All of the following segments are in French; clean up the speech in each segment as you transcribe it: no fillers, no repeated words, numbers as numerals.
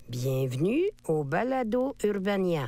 Bienvenue au Balado Urbania.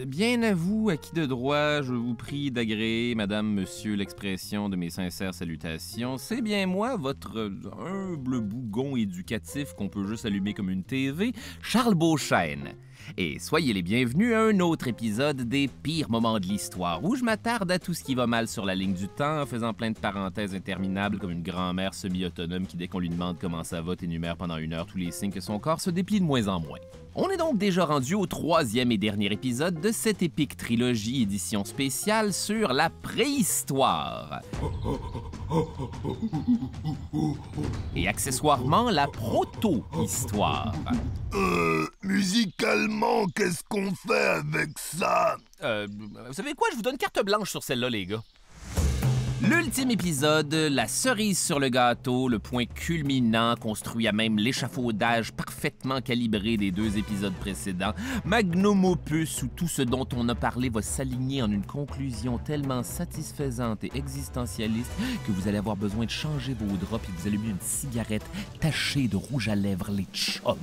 Bien à vous, acquis de droit, je vous prie d'agréer, madame, monsieur, l'expression de mes sincères salutations. C'est bien moi, votre humble bougon éducatif qu'on peut juste allumer comme une TV, Charles Beauchesne. Et soyez les bienvenus à un autre épisode des pires moments de l'histoire, où je m'attarde à tout ce qui va mal sur la ligne du temps, en faisant plein de parenthèses interminables comme une grand-mère semi-autonome qui, dès qu'on lui demande comment ça va, énumère pendant 1 heure tous les signes que son corps se déplie de moins en moins. On est donc déjà rendu au 3e et dernier épisode de cette épique trilogie édition spéciale sur la préhistoire. Et accessoirement, la proto-histoire. Musicalement, qu'est-ce qu'on fait avec ça? Vous savez quoi? Je vous donne carte blanche sur celle-là, les gars. L'ultime épisode, la cerise sur le gâteau, le point culminant, construit à même l'échafaudage parfaitement calibré des 2 épisodes précédents, magnum opus où tout ce dont on a parlé va s'aligner en une conclusion tellement satisfaisante et existentialiste que vous allez avoir besoin de changer vos draps et vous allumer une cigarette tachée de rouge à lèvres les chums.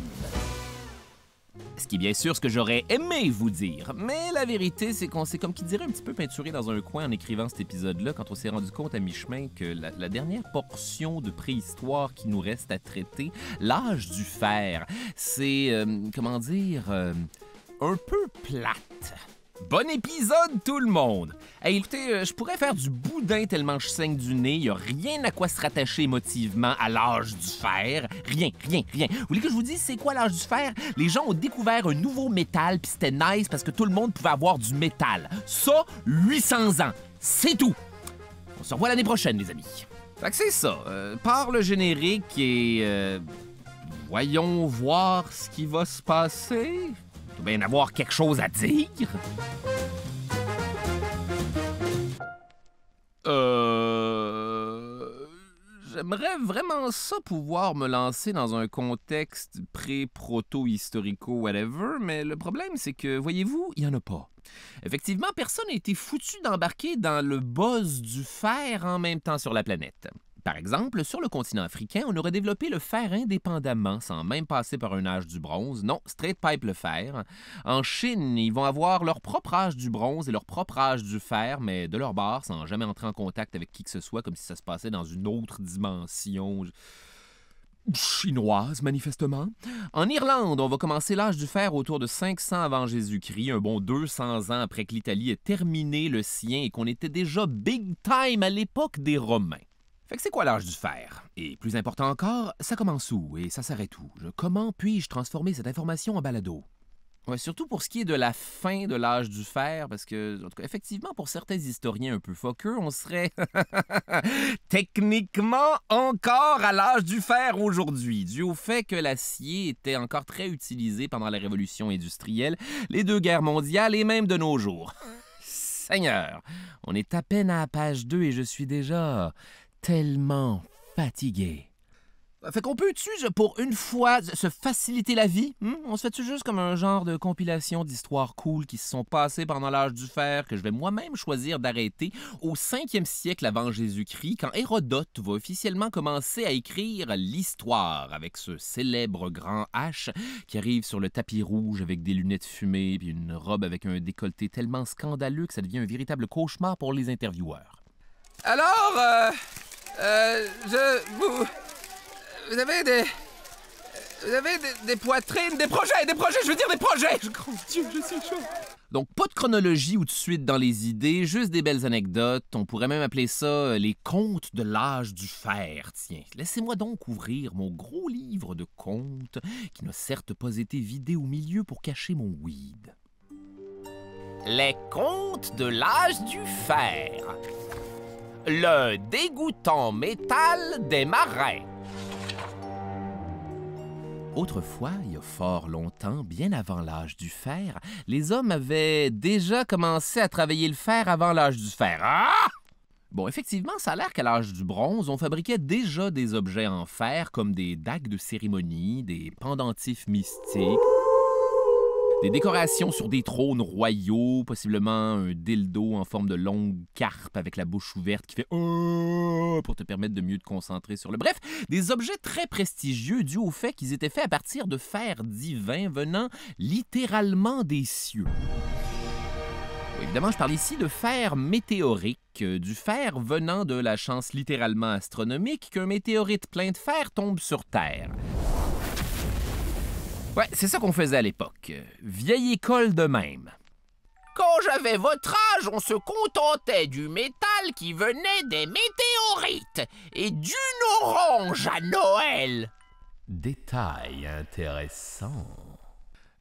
Ce qui est bien sûr ce que j'aurais aimé vous dire. Mais la vérité, c'est qu'on s'est, comme qui dirait, un petit peu peinturé dans un coin en écrivant cet épisode-là quand on s'est rendu compte à mi-chemin que la dernière portion de préhistoire qui nous reste à traiter, l'âge du fer, c'est, un peu plate. Bon épisode, tout le monde! Hey, écoutez, je pourrais faire du boudin tellement je saigne du nez. Il n'y a rien à quoi se rattacher émotivement à l'âge du fer. Rien. Vous voulez que je vous dise c'est quoi l'âge du fer? Les gens ont découvert un nouveau métal, puis c'était nice parce que tout le monde pouvait avoir du métal. Ça, 800 ans. C'est tout! On se revoit l'année prochaine, les amis. Fait que c'est ça. Part le générique et... voyons voir ce qui va se passer. Il doit bien avoir quelque chose à dire. J'aimerais vraiment ça pouvoir me lancer dans un contexte pré-proto-historico-whatever, mais le problème, c'est que, voyez-vous, il n'y en a pas. Effectivement, personne n'a été foutu d'embarquer dans le buzz du fer en même temps sur la planète. Par exemple, sur le continent africain, on aurait développé le fer indépendamment, sans même passer par un âge du bronze. Non, straight pipe le fer. En Chine, ils vont avoir leur propre âge du bronze et leur propre âge du fer, mais de leur bord, sans jamais entrer en contact avec qui que ce soit, comme si ça se passait dans une autre dimension chinoise, manifestement. En Irlande, on va commencer l'âge du fer autour de 500 avant Jésus-Christ, un bon 200 ans après que l'Italie ait terminé le sien et qu'on était déjà big time à l'époque des Romains. Fait que c'est quoi l'âge du fer? Et plus important encore, ça commence où et ça s'arrête où? Comment puis-je transformer cette information en balado? Ouais, surtout pour ce qui est de la fin de l'âge du fer, parce que, en tout cas, effectivement, pour certains historiens un peu foqueux, on serait techniquement encore à l'âge du fer aujourd'hui, dû au fait que l'acier était encore très utilisé pendant la Révolution industrielle, les 2 guerres mondiales et même de nos jours. Seigneur, on est à peine à la page 2 et je suis déjà... tellement fatigué. Fait qu'on peut-tu, pour une fois, se faciliter la vie? On se fait-tu juste comme un genre de compilation d'histoires cool qui se sont passées pendant l'âge du fer que je vais moi-même choisir d'arrêter au 5e siècle avant Jésus-Christ, quand Hérodote va officiellement commencer à écrire l'histoire avec ce célèbre grand H qui arrive sur le tapis rouge avec des lunettes fumées puis une robe avec un décolleté tellement scandaleux que ça devient un véritable cauchemar pour les intervieweurs. Alors, vous avez des poitrines, des projets, je veux dire des projets! Oh Dieu, je suis chaud! Donc, pas de chronologie ou de suite dans les idées, juste des belles anecdotes. On pourrait même appeler ça les contes de l'âge du fer. Tiens, laissez-moi donc ouvrir mon gros livre de contes qui n'a certes pas été vidé au milieu pour cacher mon weed. Les contes de l'âge du fer. Le dégoûtant métal des marins. Autrefois, il y a fort longtemps, bien avant l'âge du fer, les hommes avaient déjà commencé à travailler le fer avant l'âge du fer. Ah! Bon, effectivement, ça a l'air qu'à l'âge du bronze, on fabriquait déjà des objets en fer comme des dagues de cérémonie, des pendentifs mystiques, Des décorations sur des trônes royaux, possiblement un dildo en forme de longue carpe avec la bouche ouverte qui fait oh pour te permettre de mieux te concentrer sur le... Bref, des objets très prestigieux dus au fait qu'ils étaient faits à partir de fer divin venant littéralement des cieux. Évidemment, je parle ici de fer météorique, du fer venant de la chance littéralement astronomique qu'un météorite plein de fer tombe sur Terre. Ouais, c'est ça qu'on faisait à l'époque. Vieille école de même. Quand j'avais votre âge, on se contentait du métal qui venait des météorites et d'une orange à Noël. Détail intéressant.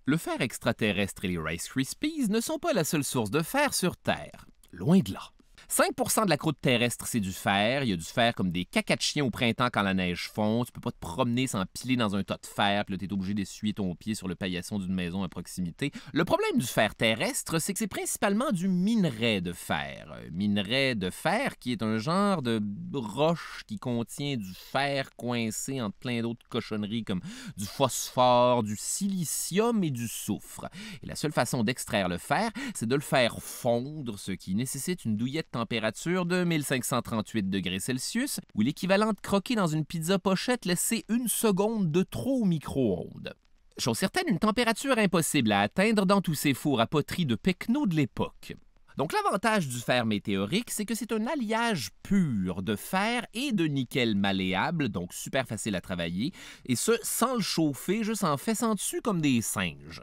Le fer extraterrestre et les Rice Krispies ne sont pas la seule source de fer sur Terre. Loin de là. 5% de la croûte terrestre, c'est du fer. Il y a du fer comme des cacas de chien au printemps quand la neige fond. Tu peux pas te promener sans piler dans un tas de fer, puis là, t'es obligé d'essuyer ton pied sur le paillasson d'une maison à proximité. Le problème du fer terrestre, c'est que c'est principalement du minerai de fer. Minerai de fer qui est un genre de roche qui contient du fer coincé entre plein d'autres cochonneries comme du phosphore, du silicium et du soufre. Et la seule façon d'extraire le fer, c'est de le faire fondre, ce qui nécessite une douillette température de 1538 degrés Celsius, ou l'équivalent de croquer dans une pizza pochette laissée 1 seconde de trop au micro-ondes. Chose certaine, une température impossible à atteindre dans tous ces fours à poterie de pecno de l'époque. Donc l'avantage du fer météorique, c'est que c'est un alliage pur de fer et de nickel malléable, donc super facile à travailler, et ce, sans le chauffer, juste en fessant dessus comme des singes.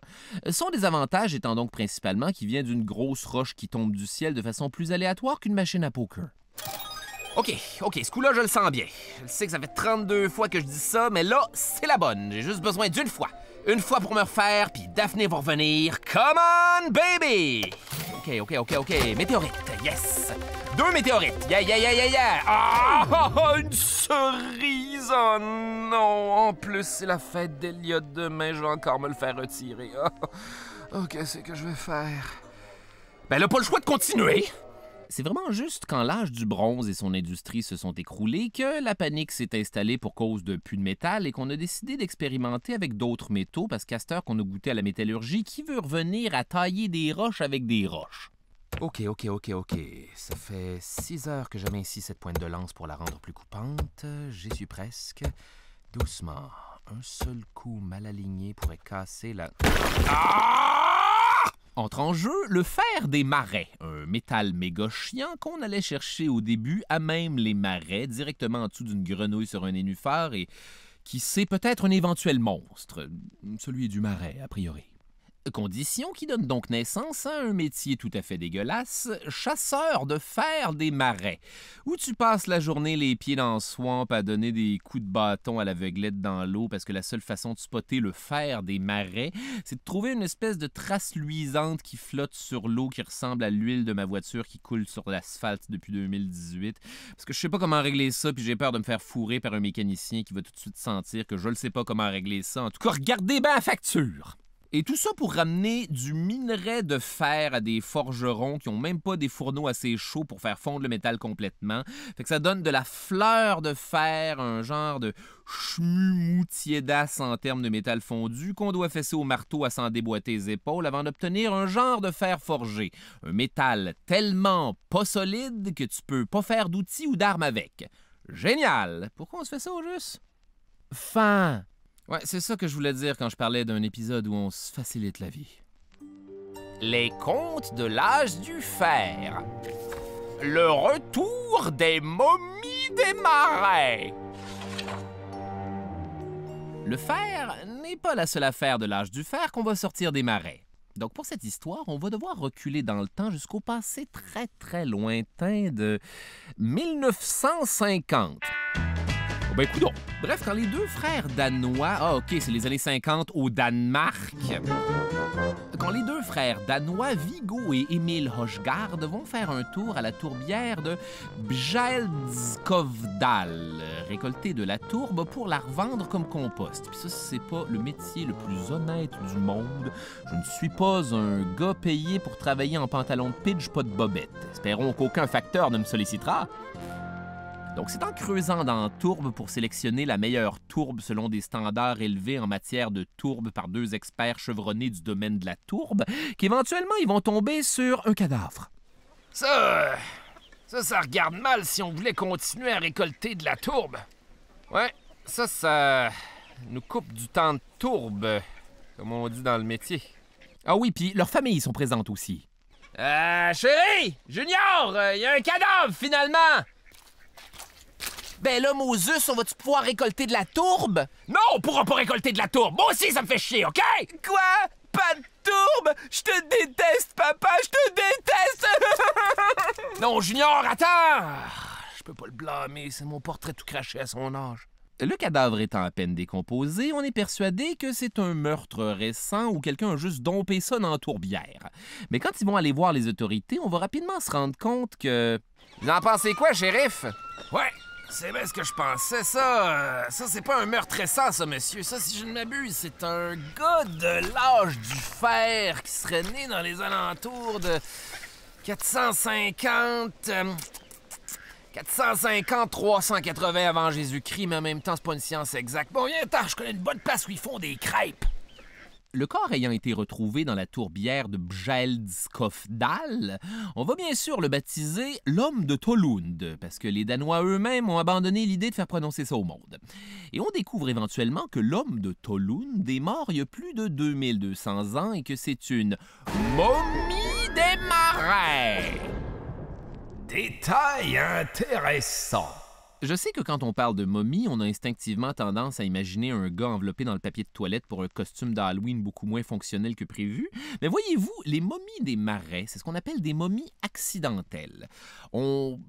Son désavantage étant donc principalement qu'il vient d'une grosse roche qui tombe du ciel de façon plus aléatoire qu'une machine à poker. OK, ce coup-là, je le sens bien. Je sais que ça fait 32 fois que je dis ça, mais là, c'est la bonne. J'ai juste besoin d'une fois. Une fois pour me refaire, puis Daphné va revenir. Come on, baby! OK. Météorite, yes! 2 météorites, yeah! Ah, une cerise! Oh non! En plus, c'est la fête d'Eliot demain, je vais encore me le faire retirer. Oh, qu'est-ce que je vais faire? Ben là, pas le choix de continuer! C'est vraiment juste quand l'âge du bronze et son industrie se sont écroulés que la panique s'est installée pour cause de plus de métal et qu'on a décidé d'expérimenter avec d'autres métaux parce qu'à cette heure qu'on a goûté à la métallurgie, qui veut revenir à tailler des roches avec des roches? OK. Ça fait 6 heures que j'amincis cette pointe de lance pour la rendre plus coupante. J'y suis presque. Doucement. Un seul coup mal aligné pourrait casser la... Entre en jeu le fer des marais, un métal méga chiant qu'on allait chercher au début à même les marais, directement en dessous d'une grenouille sur un nénuphar et qui sait peut-être un éventuel monstre, celui du marais a priori. Condition qui donne donc naissance à un métier tout à fait dégueulasse, chasseur de fer des marais, où tu passes la journée les pieds dans le swamp à donner des coups de bâton à l'aveuglette dans l'eau parce que la seule façon de spotter le fer des marais, c'est de trouver une espèce de trace luisante qui flotte sur l'eau qui ressemble à l'huile de ma voiture qui coule sur l'asphalte depuis 2018. Parce que je sais pas comment régler ça puis j'ai peur de me faire fourrer par un mécanicien qui va tout de suite sentir que je le sais pas comment régler ça. En tout cas, regardez bien la facture! Et tout ça pour ramener du minerai de fer à des forgerons qui ont même pas des fourneaux assez chauds pour faire fondre le métal complètement. Fait que ça donne de la fleur de fer, un genre de chmumou-tiédasse en termes de métal fondu qu'on doit fesser au marteau à s'en déboîter les épaules avant d'obtenir un genre de fer forgé. Un métal tellement pas solide que tu peux pas faire d'outils ou d'armes avec. Génial! Pourquoi on se fait ça au juste? Fin! Ouais, c'est ça que je voulais dire quand je parlais d'un épisode où on se facilite la vie. Les contes de l'âge du fer. Le retour des momies des marais. Le fer n'est pas la seule affaire de l'âge du fer qu'on va sortir des marais. Donc pour cette histoire, on va devoir reculer dans le temps jusqu'au passé très très lointain de 1950. Ben écoute donc. Bref, quand les deux frères danois... Ah, OK, c'est les années 50 au Danemark. Quand les deux frères danois, Viggo et Emil Højgaard, vont faire un tour à la tourbière de Bjælskovdal, récolter de la tourbe pour la revendre comme compost. Puis ça, c'est pas le métier le plus honnête du monde. Je ne suis pas un gars payé pour travailler en pantalon de pitch, pas de bobette. Espérons qu'aucun facteur ne me sollicitera. Donc, c'est en creusant dans tourbe pour sélectionner la meilleure tourbe selon des standards élevés en matière de tourbe par 2 experts chevronnés du domaine de la tourbe qu'éventuellement, ils vont tomber sur un cadavre. Ça regarde mal si on voulait continuer à récolter de la tourbe. Ouais, ça nous coupe du temps de tourbe, comme on dit dans le métier. Ah oui, puis leurs familles sont présentes aussi. Chérie! Junior! Il y a un cadavre, finalement! Ben là, Moses, on va-tu pouvoir récolter de la tourbe? Non, on pourra pas récolter de la tourbe! Moi aussi, ça me fait chier, OK? Quoi? Pas de tourbe? Je te déteste, papa! Je te déteste! Non, Junior, attends! Je peux pas le blâmer, c'est mon portrait tout craché à son âge. Le cadavre étant à peine décomposé, on est persuadé que c'est un meurtre récent ou quelqu'un a juste dompé ça dans la tourbière. Mais quand ils vont aller voir les autorités, on va rapidement se rendre compte que... Vous en pensez quoi, shérif? Ouais, c'est bien ce que je pensais, ça. Ça, c'est pas un meurtre récent, ça, monsieur. Ça, si je ne m'abuse, c'est un gars de l'âge du fer qui serait né dans les alentours de 450-380 avant Jésus-Christ, mais en même temps, c'est pas une science exacte. Bon, viens, je connais une bonne place où ils font des crêpes. Le corps ayant été retrouvé dans la tourbière de Bjælskofdal, on va bien sûr le baptiser l'homme de Tollund, parce que les Danois eux-mêmes ont abandonné l'idée de faire prononcer ça au monde. Et on découvre éventuellement que l'homme de Tollund est mort il y a plus de 2200 ans et que c'est une momie des marais. Détail intéressant. Je sais que quand on parle de momie, on a instinctivement tendance à imaginer un gars enveloppé dans le papier de toilette pour un costume d'Halloween beaucoup moins fonctionnel que prévu. Mais voyez-vous, les momies des marais, c'est ce qu'on appelle des momies accidentelles. On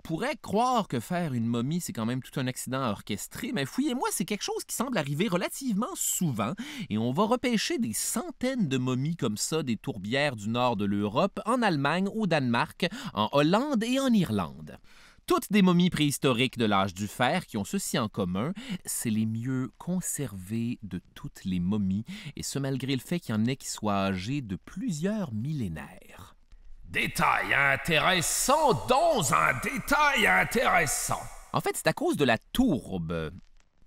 pourrait croire que faire une momie, c'est quand même tout un accident orchestré, mais fouillez-moi, c'est quelque chose qui semble arriver relativement souvent, et on va repêcher des centaines de momies comme ça des tourbières du nord de l'Europe, en Allemagne, au Danemark, en Hollande et en Irlande. Toutes des momies préhistoriques de l'âge du fer qui ont ceci en commun, c'est les mieux conservées de toutes les momies, et ce malgré le fait qu'il y en ait qui soient âgés de plusieurs millénaires. Détail intéressant dans un détail intéressant. En fait, c'est à cause de la tourbe.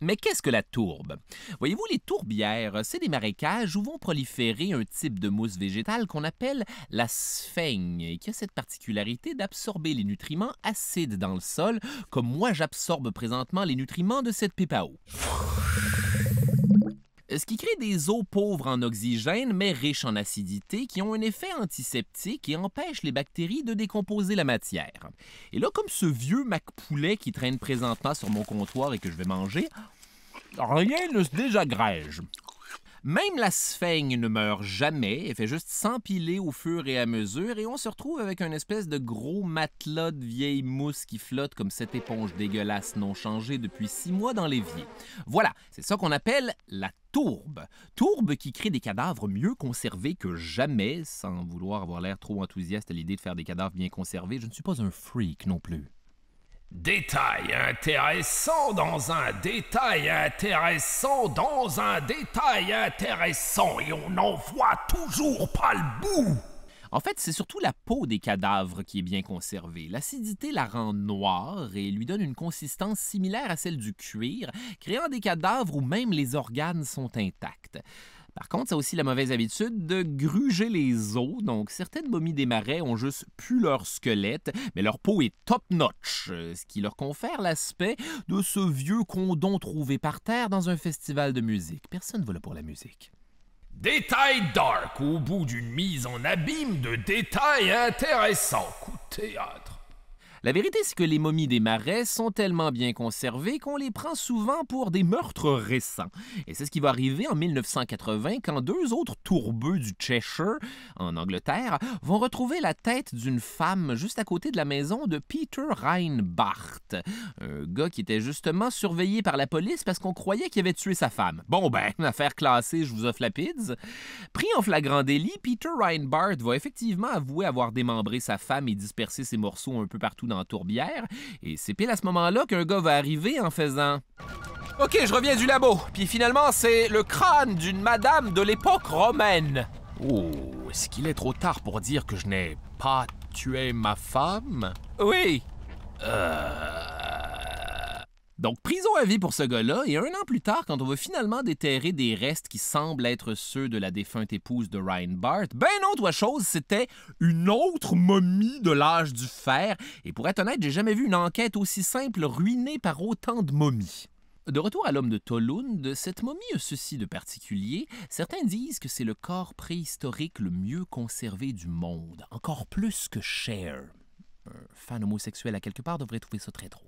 Mais qu'est-ce que la tourbe? Voyez-vous, les tourbières, c'est des marécages où vont proliférer un type de mousse végétale qu'on appelle la sphaigne, et qui a cette particularité d'absorber les nutriments acides dans le sol, comme moi j'absorbe présentement les nutriments de cette pipe à eau. Ce qui crée des eaux pauvres en oxygène, mais riches en acidité, qui ont un effet antiseptique et empêchent les bactéries de décomposer la matière. Et là, comme ce vieux mac-poulet qui traîne présentement sur mon comptoir et que je vais manger, rien ne se désagrège. Même la sphaigne ne meurt jamais, elle fait juste s'empiler au fur et à mesure et on se retrouve avec une espèce de gros matelas de vieille mousse qui flotte comme cette éponge dégueulasse non changée depuis 6 mois dans l'évier. Voilà, c'est ça qu'on appelle la tourbe. Tourbe qui crée des cadavres mieux conservés que jamais, sans vouloir avoir l'air trop enthousiaste à l'idée de faire des cadavres bien conservés. Je ne suis pas un freak non plus. Détail intéressant dans un détail intéressant dans un détail intéressant et on n'en voit toujours pas le bout. En fait, c'est surtout la peau des cadavres qui est bien conservée. L'acidité la rend noire et lui donne une consistance similaire à celle du cuir, créant des cadavres où même les organes sont intacts. Par contre, ça a aussi la mauvaise habitude de gruger les os, donc certaines momies des marais ont juste pu leur squelette, mais leur peau est top-notch, ce qui leur confère l'aspect de ce vieux condom trouvé par terre dans un festival de musique. Personne ne va là pour la musique. Détail dark au bout d'une mise en abîme de détails intéressants. Coup de théâtre. La vérité, c'est que les momies des marais sont tellement bien conservées qu'on les prend souvent pour des meurtres récents. Et c'est ce qui va arriver en 1980 quand 2 autres tourbeux du Cheshire, en Angleterre, vont retrouver la tête d'une femme juste à côté de la maison de Peter Reinbart, un gars qui était justement surveillé par la police parce qu'on croyait qu'il avait tué sa femme. Bon ben, affaire classée, je vous offre la pizza. Pris en flagrant délit, Peter Reinbart va effectivement avouer avoir démembré sa femme et dispersé ses morceaux un peu partout dans la tourbière, et c'est pile à ce moment-là qu'un gars va arriver en faisant « OK, je reviens du labo, puis finalement, c'est le crâne d'une madame de l'époque romaine. » Oh, est-ce qu'il est trop tard pour dire que je n'ai pas tué ma femme? Oui. Donc, prison à vie pour ce gars-là, et 1 an plus tard, quand on va finalement déterrer des restes qui semblent être ceux de la défunte épouse de Ryan Barth, ben non, toi chose, c'était une autre momie de l'âge du fer, et pour être honnête, j'ai jamais vu une enquête aussi simple ruinée par autant de momies. De retour à l'homme de Tollund, cette momie a ceci de particulier. Certains disent que c'est le corps préhistorique le mieux conservé du monde, encore plus que Cher. Un fan homosexuel à quelque part devrait trouver ça très drôle.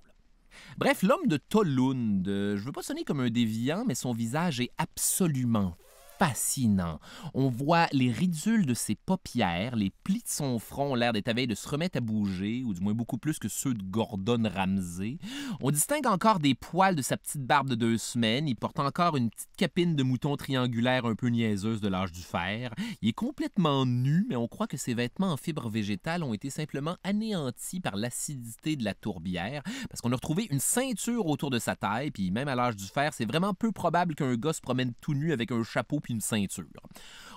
Bref, l'homme de Tollund, je veux pas sonner comme un déviant, mais son visage est absolument fascinant. On voit les ridules de ses paupières, les plis de son front ont l'air d'être à veille de se remettre à bouger, ou du moins beaucoup plus que ceux de Gordon Ramsay. On distingue encore des poils de sa petite barbe de 2 semaines, il porte encore une petite capine de mouton triangulaire un peu niaiseuse de l'âge du fer. Il est complètement nu, mais on croit que ses vêtements en fibres végétales ont été simplement anéantis par l'acidité de la tourbière, parce qu'on a retrouvé une ceinture autour de sa taille, puis même à l'âge du fer, c'est vraiment peu probable qu'un gars se promène tout nu avec un chapeau puis une ceinture.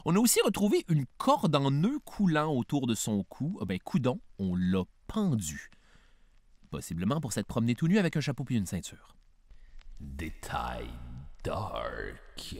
On a aussi retrouvé une corde en nœud coulant autour de son cou. Coudon, on l'a pendu. Possiblement pour s'être promené tout nu avec un chapeau puis une ceinture. Détail dark.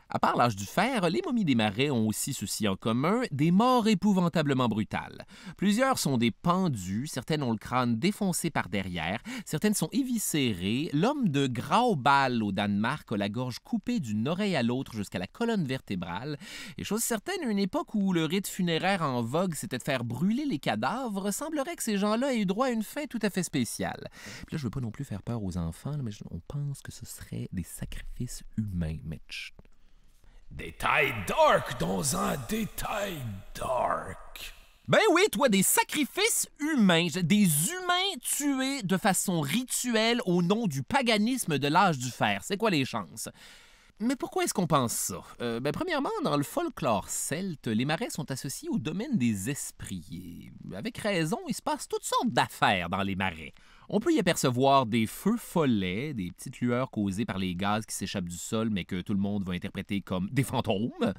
À part l'âge du fer, les momies des marais ont aussi ceci en commun, des morts épouvantablement brutales. Plusieurs sont des pendus, certaines ont le crâne défoncé par derrière, certaines sont éviscérées. L'homme de Graubal au Danemark a la gorge coupée d'une oreille à l'autre jusqu'à la colonne vertébrale. Et chose certaine, à une époque où le rite funéraire en vogue c'était de faire brûler les cadavres, semblerait que ces gens-là aient eu droit à une fin tout à fait spéciale. Puis là, je veux pas non plus faire peur aux enfants, mais on pense que ce serait des sacrifices humains, Mitch. Détail dark dans un détail dark. Ben oui, toi, des sacrifices humains, des humains tués de façon rituelle au nom du paganisme de l'âge du fer. C'est quoi les chances? Mais pourquoi est-ce qu'on pense ça? Premièrement, dans le folklore celte, les marais sont associés au domaine des esprits. Et avec raison, il se passe toutes sortes d'affaires dans les marais. On peut y apercevoir des feux follets, des petites lueurs causées par les gaz qui s'échappent du sol, mais que tout le monde va interpréter comme des fantômes.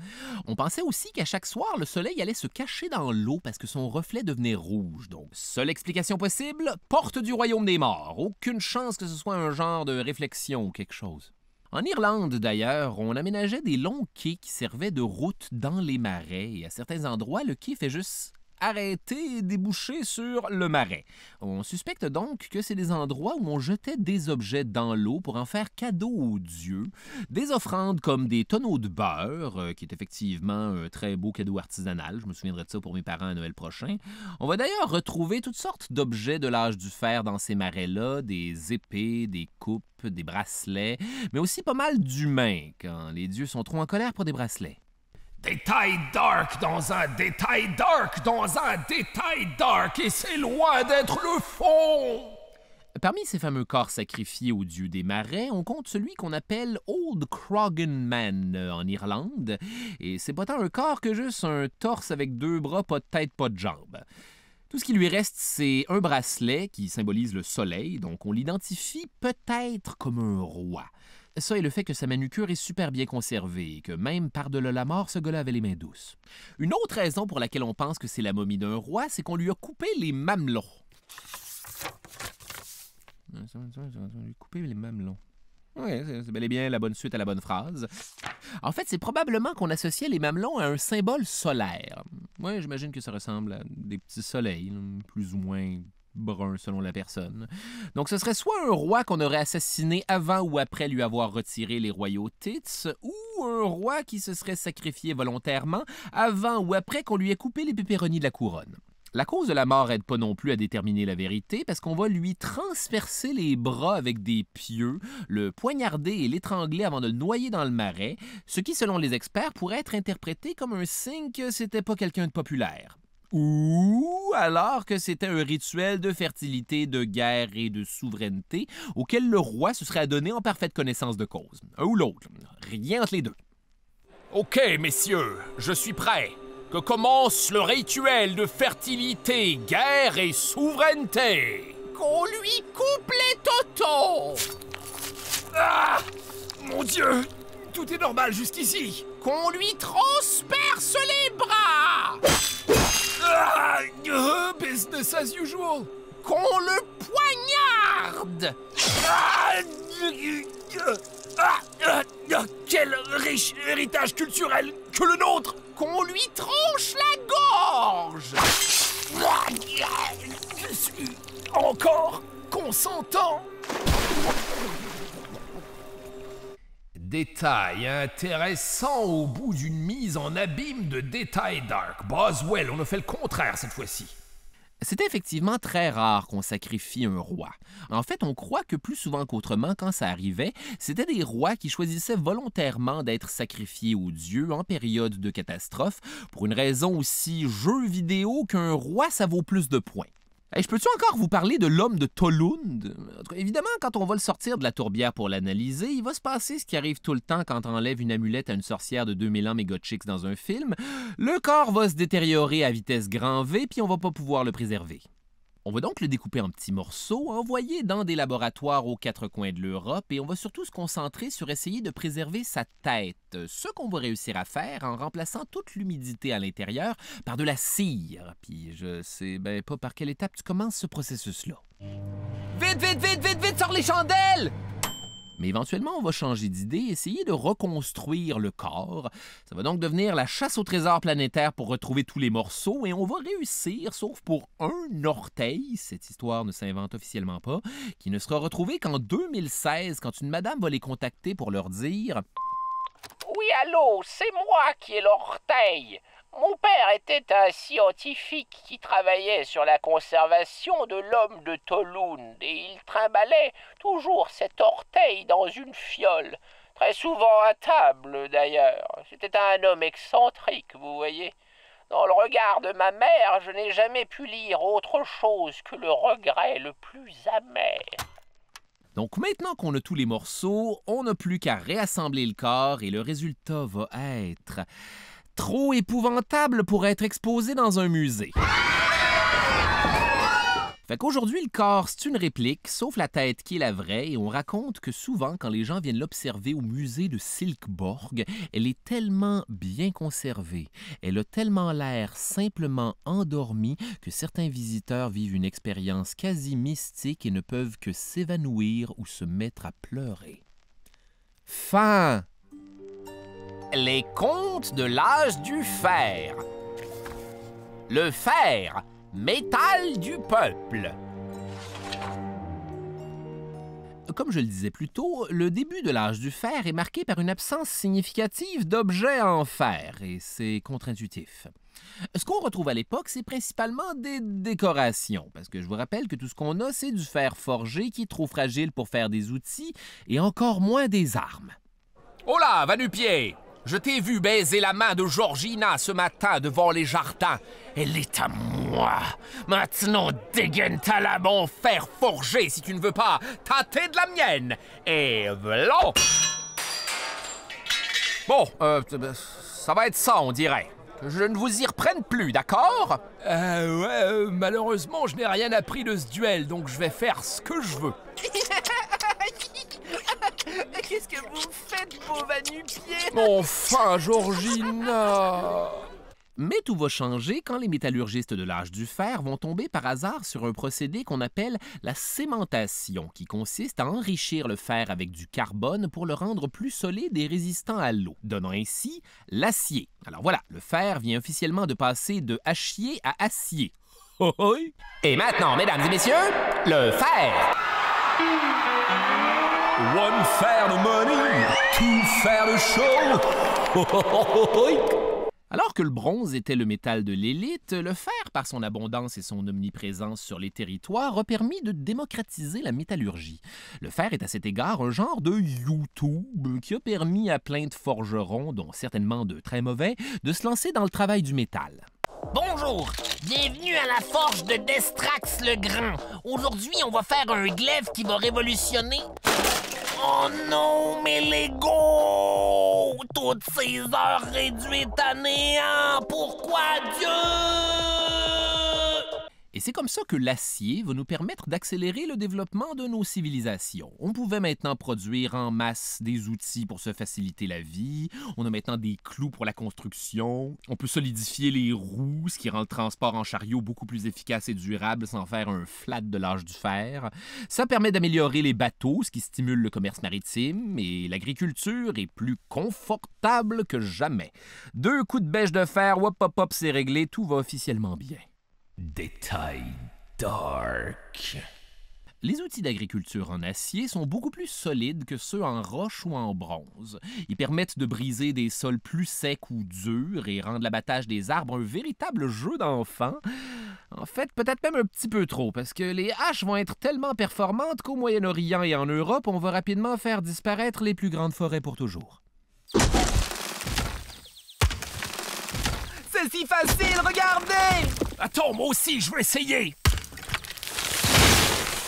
On pensait aussi qu'à chaque soir, le soleil allait se cacher dans l'eau parce que son reflet devenait rouge. Donc, seule explication possible, porte du royaume des morts. Aucune chance que ce soit un genre de réflexion ou quelque chose. En Irlande, d'ailleurs, on aménageait des longs quais qui servaient de route dans les marais. Et à certains endroits, le quai fait juste arrêter et déboucher sur le marais. On suspecte donc que c'est des endroits où on jetait des objets dans l'eau pour en faire cadeau aux dieux. Des offrandes comme des tonneaux de beurre, qui est effectivement un très beau cadeau artisanal. Je me souviendrai de ça pour mes parents à Noël prochain. On va d'ailleurs retrouver toutes sortes d'objets de l'âge du fer dans ces marais-là, des épées, des coupes, des bracelets, mais aussi pas mal d'humains, quand les dieux sont trop en colère pour des bracelets. Détail dark dans un détail dark dans un détail dark, et c'est loin d'être le fond! Parmi ces fameux corps sacrifiés aux dieux des marais, on compte celui qu'on appelle Old Croghan Man en Irlande, et c'est pas tant un corps que juste un torse avec 2 bras, pas de tête, pas de jambes. Tout ce qui lui reste, c'est un bracelet qui symbolise le soleil, donc on l'identifie peut-être comme un roi. Ça et le fait que sa manucure est super bien conservée et que même par-delà la mort, ce gars-là avait les mains douces. Une autre raison pour laquelle on pense que c'est la momie d'un roi, c'est qu'on lui a coupé les mamelons. Couper les mamelons. Oui, c'est bel et bien la bonne suite à la bonne phrase. En fait, c'est probablement qu'on associait les mamelons à un symbole solaire. Oui, j'imagine que ça ressemble à des petits soleils, plus ou moins brun selon la personne. Donc ce serait soit un roi qu'on aurait assassiné avant ou après lui avoir retiré les royautés, ou un roi qui se serait sacrifié volontairement avant ou après qu'on lui ait coupé les pépéronis de la couronne. La cause de la mort aide pas non plus à déterminer la vérité parce qu'on va lui transpercer les bras avec des pieux, le poignarder et l'étrangler avant de le noyer dans le marais, ce qui, selon les experts, pourrait être interprété comme un signe que c'était pas quelqu'un de populaire. Ou alors que c'était un rituel de fertilité, de guerre et de souveraineté auquel le roi se serait adonné en parfaite connaissance de cause. Un ou l'autre, rien entre les deux. Ok, messieurs, je suis prêt. Que commence le rituel de fertilité, guerre et souveraineté. Qu'on lui coupe les totos. Ah! Mon Dieu! Tout est normal jusqu'ici. Qu'on lui transperce les bras. Ah! Business as usual. Qu'on le poignarde. Ah! Quel riche héritage culturel que le nôtre! Qu'on lui tranche la gorge! Je suis encore consentant. Détail intéressant au bout d'une mise en abîme de détails dark. Boswell, on a fait le contraire cette fois-ci. C'était effectivement très rare qu'on sacrifie un roi. En fait, on croit que plus souvent qu'autrement, quand ça arrivait, c'était des rois qui choisissaient volontairement d'être sacrifiés aux dieux en période de catastrophe, pour une raison aussi jeu vidéo qu'un roi, ça vaut plus de points. Hey, je peux-tu encore vous parler de l'homme de Tolund? Évidemment, quand on va le sortir de la tourbière pour l'analyser, il va se passer ce qui arrive tout le temps quand on enlève une amulette à une sorcière de 2000 ans méga chicks dans un film. Le corps va se détériorer à vitesse grand V, puis on va pas pouvoir le préserver. On va donc le découper en petits morceaux, envoyer dans des laboratoires aux quatre coins de l'Europe, et on va surtout se concentrer sur essayer de préserver sa tête, ce qu'on va réussir à faire en remplaçant toute l'humidité à l'intérieur par de la cire. Puis je sais pas par quelle étape tu commences ce processus-là. Vite, vite, vite, vite, vite, sors les chandelles! Mais éventuellement, on va changer d'idée, essayer de reconstruire le corps. Ça va donc devenir la chasse au trésor planétaire pour retrouver tous les morceaux et on va réussir, sauf pour un orteil, cette histoire ne s'invente officiellement pas, qui ne sera retrouvé qu'en 2016 quand une madame va les contacter pour leur dire « Oui, allô, c'est moi qui ai l'orteil. Mon père était un scientifique qui travaillait sur la conservation de l'homme de Tolund et il trimballait toujours cet orteil dans une fiole, très souvent à table d'ailleurs. C'était un homme excentrique, vous voyez. Dans le regard de ma mère, je n'ai jamais pu lire autre chose que le regret le plus amer. » Donc maintenant qu'on a tous les morceaux, on n'a plus qu'à réassembler le corps et le résultat va être trop épouvantable pour être exposé dans un musée. Fait qu'aujourd'hui, le corps, c'est une réplique, sauf la tête qui est la vraie, et on raconte que souvent, quand les gens viennent l'observer au musée de Silkeborg, elle est tellement bien conservée, elle a tellement l'air simplement endormie que certains visiteurs vivent une expérience quasi mystique et ne peuvent que s'évanouir ou se mettre à pleurer. Fin! Les contes de l'âge du fer. Le fer, métal du peuple. Comme je le disais plus tôt, le début de l'âge du fer est marqué par une absence significative d'objets en fer, et c'est contre-intuitif. Ce qu'on retrouve à l'époque, c'est principalement des décorations, parce que je vous rappelle que tout ce qu'on a, c'est du fer forgé qui est trop fragile pour faire des outils, et encore moins des armes. Oh là, va-nu-pied! Je t'ai vu baiser la main de Georgina ce matin devant les jardins. Elle est à moi. Maintenant, dégaine ta lame en fer forgé si tu ne veux pas tâter de la mienne. Et voilà! Bon, ça va être ça, on dirait. Que je ne vous y reprenne plus, d'accord? Malheureusement, je n'ai rien appris de ce duel, donc je vais faire ce que je veux. Qu'est-ce que vous faites, beau va-nu-pied? Enfin, Georgina! Mais tout va changer quand les métallurgistes de l'âge du fer vont tomber par hasard sur un procédé qu'on appelle la cémentation, qui consiste à enrichir le fer avec du carbone pour le rendre plus solide et résistant à l'eau, donnant ainsi l'acier. Alors voilà, le fer vient officiellement de passer de acier à acier. Et maintenant, mesdames et messieurs, le fer! One fer de money, two fer de show. Alors que le bronze était le métal de l'élite, le fer, par son abondance et son omniprésence sur les territoires, a permis de démocratiser la métallurgie. Le fer est à cet égard un genre de YouTube qui a permis à plein de forgerons, dont certainement de très mauvais, de se lancer dans le travail du métal. Bonjour, bienvenue à la forge de Destrax le Grand. Aujourd'hui, on va faire un glaive qui va révolutionner... Oh non, mes Legos! Toutes ces heures réduites à néant! Pourquoi Dieu? Et c'est comme ça que l'acier va nous permettre d'accélérer le développement de nos civilisations. On pouvait maintenant produire en masse des outils pour se faciliter la vie. On a maintenant des clous pour la construction. On peut solidifier les roues, ce qui rend le transport en chariot beaucoup plus efficace et durable sans faire un flat de l'âge du fer. Ça permet d'améliorer les bateaux, ce qui stimule le commerce maritime. Et l'agriculture est plus confortable que jamais. 2 coups de bêche de fer, hop, hop, hop, c'est réglé, tout va officiellement bien. Détail dark. Les outils d'agriculture en acier sont beaucoup plus solides que ceux en roche ou en bronze. Ils permettent de briser des sols plus secs ou durs et rendre l'abattage des arbres un véritable jeu d'enfant. En fait, peut-être même un petit peu trop, parce que les haches vont être tellement performantes qu'au Moyen-Orient et en Europe, on va rapidement faire disparaître les plus grandes forêts pour toujours. C'est si facile, regardez! Attends, moi aussi, je veux essayer.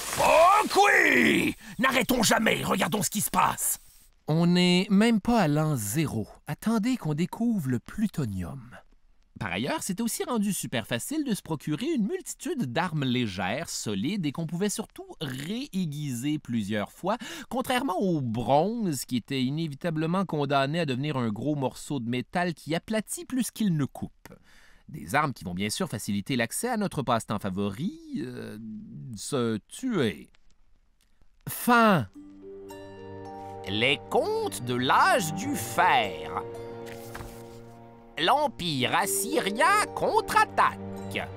Fuck oui! N'arrêtons jamais, regardons ce qui se passe. On n'est même pas à l'an 0. Attendez qu'on découvre le plutonium. Par ailleurs, c'était aussi rendu super facile de se procurer une multitude d'armes légères, solides et qu'on pouvait surtout réaiguiser plusieurs fois, contrairement au bronze qui était inévitablement condamné à devenir un gros morceau de métal qui aplatit plus qu'il ne coupe. Des armes qui vont bien sûr faciliter l'accès à notre passe-temps favori, se tuer. Fin. Les contes de l'âge du fer. L'Empire assyrien contre-attaque.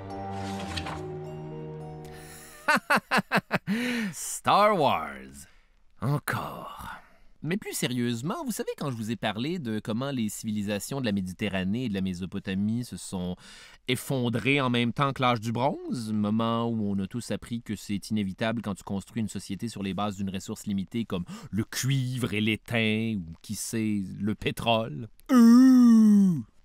Star Wars. Encore. Mais plus sérieusement, vous savez, quand je vous ai parlé de comment les civilisations de la Méditerranée et de la Mésopotamie se sont effondrées en même temps que l'âge du bronze, moment où on a tous appris que c'est inévitable quand tu construis une société sur les bases d'une ressource limitée comme le cuivre et l'étain ou, qui sait, le pétrole.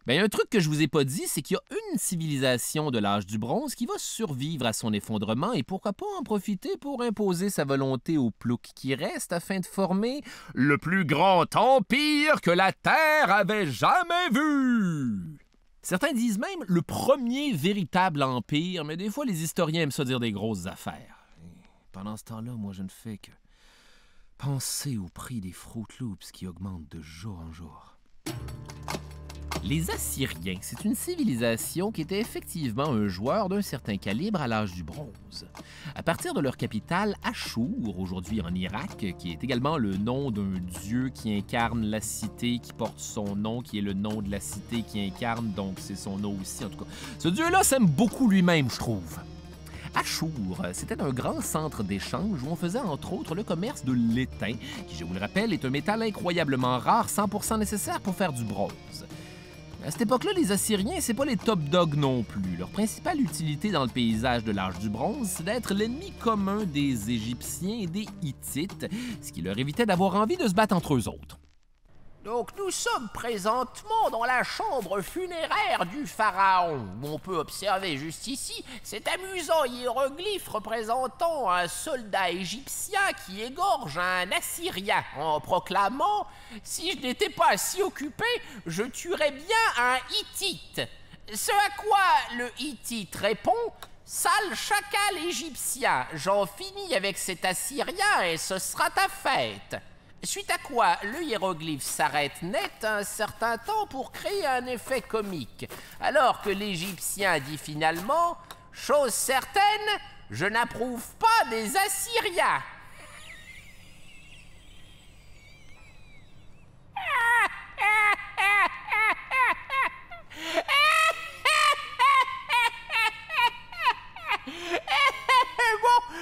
Ben, un truc que je vous ai pas dit, c'est qu'il y a une civilisation de l'âge du bronze qui va survivre à son effondrement et pourquoi pas en profiter pour imposer sa volonté aux ploucs qui restent afin de former le plus grand empire que la Terre avait jamais vu. Certains disent même le premier véritable empire, mais des fois les historiens aiment ça dire des grosses affaires. Et pendant ce temps-là, moi je ne fais que penser au prix des Fruit Loops qui augmente de jour en jour. Les Assyriens, c'est une civilisation qui était effectivement un joueur d'un certain calibre à l'âge du bronze. À partir de leur capitale, Achour, aujourd'hui en Irak, qui est également le nom d'un dieu qui incarne la cité qui porte son nom, qui est le nom de la cité qui incarne, donc c'est son nom aussi en tout cas. Ce dieu-là s'aime beaucoup lui-même, je trouve. Achour, c'était un grand centre d'échange où on faisait entre autres le commerce de l'étain, qui, je vous le rappelle, est un métal incroyablement rare, 100% nécessaire pour faire du bronze. À cette époque-là, les Assyriens, c'est pas les top dogs non plus. Leur principale utilité dans le paysage de l'âge du bronze, c'est d'être l'ennemi commun des Égyptiens et des Hittites, ce qui leur évitait d'avoir envie de se battre entre eux autres. Donc nous sommes présentement dans la chambre funéraire du pharaon, où on peut observer juste ici cet amusant hiéroglyphe représentant un soldat égyptien qui égorge un Assyrien en proclamant « Si je n'étais pas si occupé, je tuerais bien un Hittite ». Ce à quoi le Hittite répond « Sale chacal égyptien, j'en finis avec cet Assyrien et ce sera ta fête ». Suite à quoi, le hiéroglyphe s'arrête net un certain temps pour créer un effet comique, alors que l'Égyptien dit finalement « Chose certaine, je n'approuve pas des Assyriens ».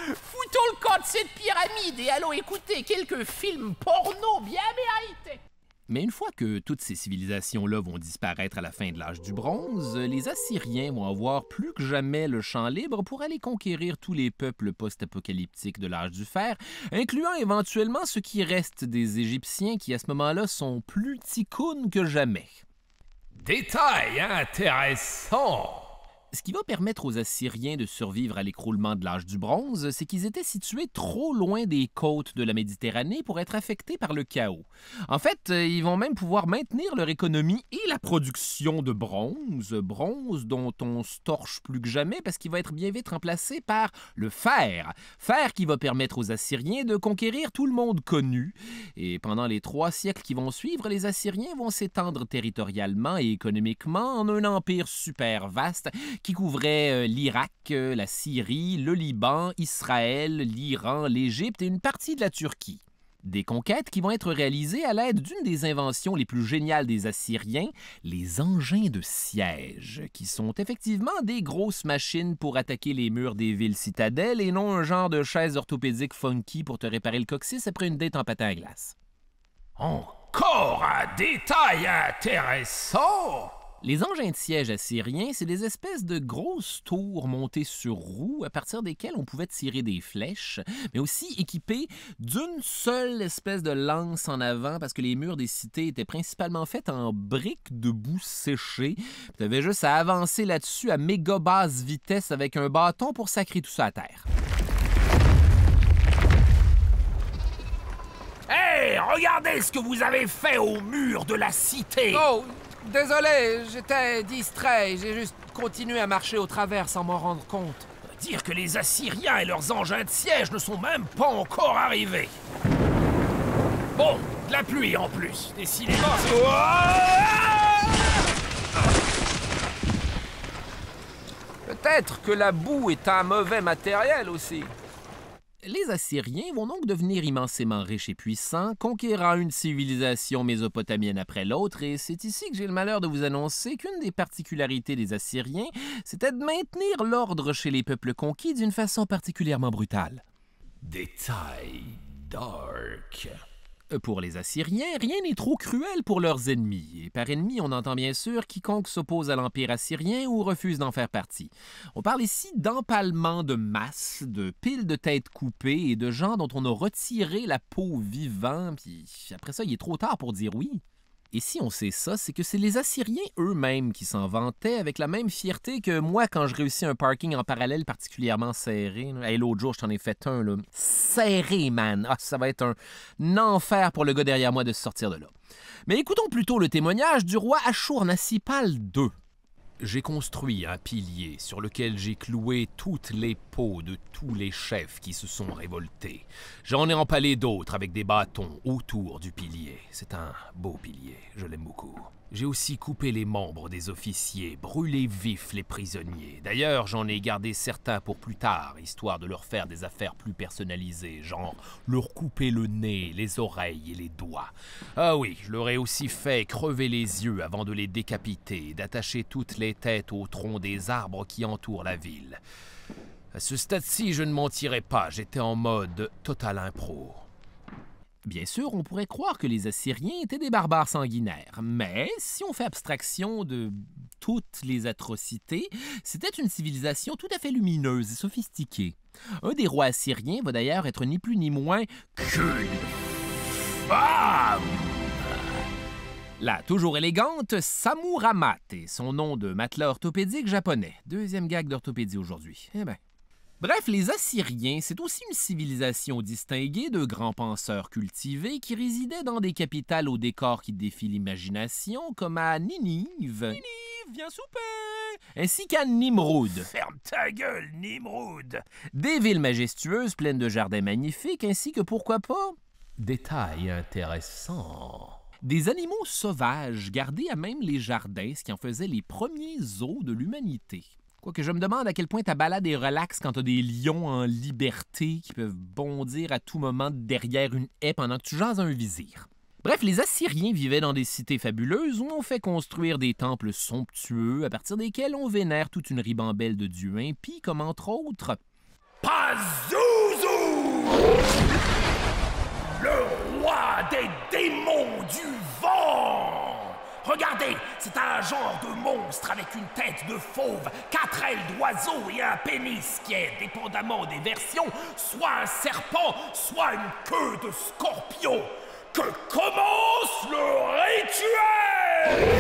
Foutons le camp de cette pyramide et allons écouter quelques films porno bien mérités. Mais une fois que toutes ces civilisations-là vont disparaître à la fin de l'âge du bronze, les Assyriens vont avoir plus que jamais le champ libre pour aller conquérir tous les peuples post-apocalyptiques de l'âge du fer, incluant éventuellement ce qui reste des Égyptiens qui, à ce moment-là, sont plus ticounes que jamais. Détail intéressant. Ce qui va permettre aux Assyriens de survivre à l'écroulement de l'âge du bronze, c'est qu'ils étaient situés trop loin des côtes de la Méditerranée pour être affectés par le chaos. En fait, ils vont même pouvoir maintenir leur économie et la production de bronze dont on se torche plus que jamais parce qu'il va être bien vite remplacé par le fer. Fer qui va permettre aux Assyriens de conquérir tout le monde connu. Et pendant les 3 siècles qui vont suivre, les Assyriens vont s'étendre territorialement et économiquement en un empire super vaste qui couvrait l'Irak, la Syrie, le Liban, Israël, l'Iran, l'Égypte et une partie de la Turquie. Des conquêtes qui vont être réalisées à l'aide d'une des inventions les plus géniales des Assyriens, les engins de siège, qui sont effectivement des grosses machines pour attaquer les murs des villes citadelles et non un genre de chaise orthopédique funky pour te réparer le coccyx après une date en patin à glace. Encore un détail intéressant! Les engins de siège assyriens, c'est des espèces de grosses tours montées sur roues à partir desquelles on pouvait tirer des flèches, mais aussi équipées d'une seule espèce de lance en avant parce que les murs des cités étaient principalement faits en briques de boue séchées. Tu avais juste à avancer là-dessus à méga basse vitesse avec un bâton pour sacrer tout ça à terre. Hey, regardez ce que vous avez fait au mur de la cité! Oh, désolé, j'étais distrait. J'ai juste continué à marcher au travers sans m'en rendre compte. Dire que les Assyriens et leurs engins de siège ne sont même pas encore arrivés. Bon, de la pluie en plus. Décidément, c'est... Peut-être que la boue est un mauvais matériel aussi. Les Assyriens vont donc devenir immensément riches et puissants, conquérant une civilisation mésopotamienne après l'autre, et c'est ici que j'ai le malheur de vous annoncer qu'une des particularités des Assyriens, c'était de maintenir l'ordre chez les peuples conquis d'une façon particulièrement brutale. Détail dark. Pour les Assyriens, rien n'est trop cruel pour leurs ennemis. Et par ennemi, on entend bien sûr quiconque s'oppose à l'Empire assyrien ou refuse d'en faire partie. On parle ici d'empalement de masse, de piles de têtes coupées et de gens dont on a retiré la peau vivant, puis après ça, il est trop tard pour dire oui. Et si on sait ça, c'est que c'est les Assyriens eux-mêmes qui s'en vantaient avec la même fierté que moi quand je réussis un parking en parallèle particulièrement serré. Hey, l'autre jour, je t'en ai fait un, là. Serré, man! Ah, ça va être un enfer pour le gars derrière moi de se sortir de là. Mais écoutons plutôt le témoignage du roi Ashur-Nassipal II. J'ai construit un pilier sur lequel j'ai cloué toutes les peaux de tous les chefs qui se sont révoltés. J'en ai empalé d'autres avec des bâtons autour du pilier. C'est un beau pilier, je l'aime beaucoup. J'ai aussi coupé les membres des officiers, brûlé vifs les prisonniers. D'ailleurs, j'en ai gardé certains pour plus tard, histoire de leur faire des affaires plus personnalisées, genre leur couper le nez, les oreilles et les doigts. Ah oui, je leur ai aussi fait crever les yeux avant de les décapiter, d'attacher toutes les têtes au tronc des arbres qui entourent la ville. À ce stade-ci, je ne mentirai pas, j'étais en mode total impro. Bien sûr, on pourrait croire que les Assyriens étaient des barbares sanguinaires, mais si on fait abstraction de toutes les atrocités, c'était une civilisation tout à fait lumineuse et sophistiquée. Un des rois assyriens va d'ailleurs être ni plus ni moins qu'une femme! La toujours élégante Samuramat est son nom de matelas orthopédique japonais. Deuxième gag d'orthopédie aujourd'hui. Eh ben. Bref, les Assyriens, c'est aussi une civilisation distinguée de grands penseurs cultivés qui résidaient dans des capitales au décor qui défie l'imagination, comme à Ninive. Ninive, viens souper! Ainsi qu'à Nimroud. Ferme ta gueule, Nimroud! Des villes majestueuses pleines de jardins magnifiques, ainsi que, pourquoi pas, détail intéressant, des animaux sauvages gardés à même les jardins, ce qui en faisait les premiers zoos de l'humanité. Quoique je me demande à quel point ta balade est relaxe quand t'as des lions en liberté qui peuvent bondir à tout moment derrière une haie pendant que tu jases un vizir. Bref, les Assyriens vivaient dans des cités fabuleuses où on fait construire des temples somptueux à partir desquels on vénère toute une ribambelle de dieux impies, comme entre autres Pazuzu! Le roi des démons du vent! Regardez, c'est un genre de monstre avec une tête de fauve, 4 ailes d'oiseau et un pénis qui est, dépendamment des versions, soit un serpent, soit une queue de scorpion. Que commence le rituel!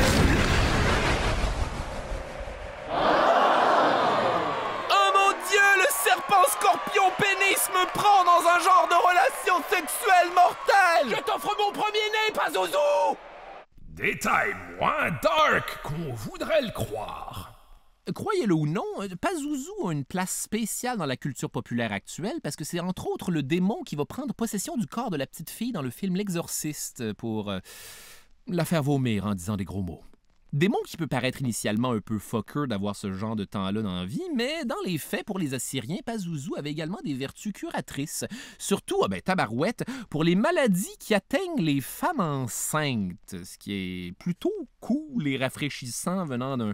million pénis me prend dans un genre de relation sexuelle mortelle! Je t'offre mon premier-né, Pazuzu! Détail moins dark qu'on voudrait le croire. Croyez-le ou non, Pazuzu a une place spéciale dans la culture populaire actuelle parce que c'est entre autres le démon qui va prendre possession du corps de la petite fille dans le film L'Exorciste pour la faire vomir en disant des gros mots. Démon qui peut paraître initialement un peu fucker d'avoir ce genre de temps-là dans la vie, mais dans les faits, pour les Assyriens, Pazuzu avait également des vertus curatrices. Surtout, tabarouette, pour les maladies qui atteignent les femmes enceintes, ce qui est plutôt cool et rafraîchissant venant d'un